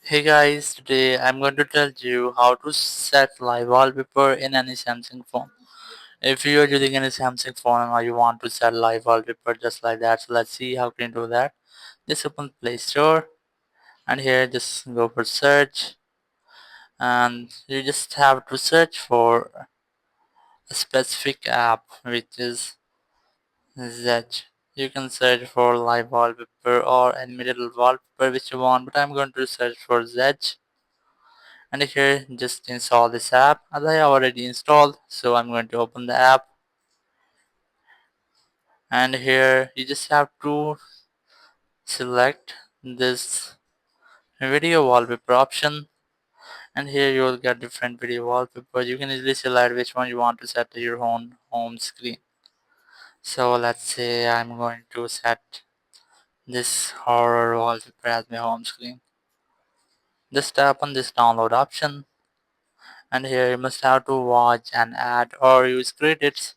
Hey guys, today I'm going to tell you how to set live wallpaper in any Samsung phone. If you are using any Samsung phone or you want to set live wallpaper just like that, so let's see how can you do that. Just open Play Store and here just go for search and you just have to search for a specific app which is Zedge. You can search for live wallpaper or any middle wallpaper which you want, but I'm going to search for Zedge. And here just install this app as I already installed, so I'm going to open the app and here you just have to select this video wallpaper option and here you will get different video wallpapers. You can easily select which one you want to set to your own home screen. So let's say I'm going to set this horror wallpaper as my home screen. Just tap on this download option and here you must have to watch an ad or use credits.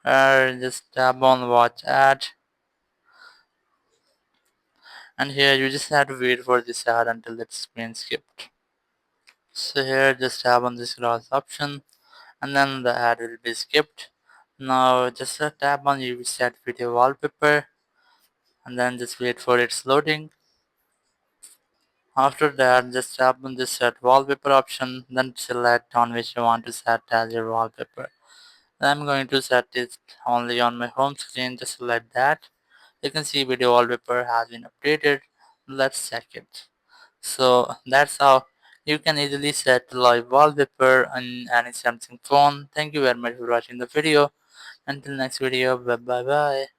Just tap on watch ad and here you just have to wait for this ad until it's been skipped. So here just tap on this cross option and then the ad will be skipped. Now just tap on you set video wallpaper and then just wait for its loading. After that just tap on this set wallpaper option, then select on which you want to set as your wallpaper. I'm going to set it only on my home screen, just select that. You can see video wallpaper has been updated. Let's check it. So that's how you can easily set live wallpaper on any Samsung phone. Thank you very much for watching the video. Until next video, bye bye.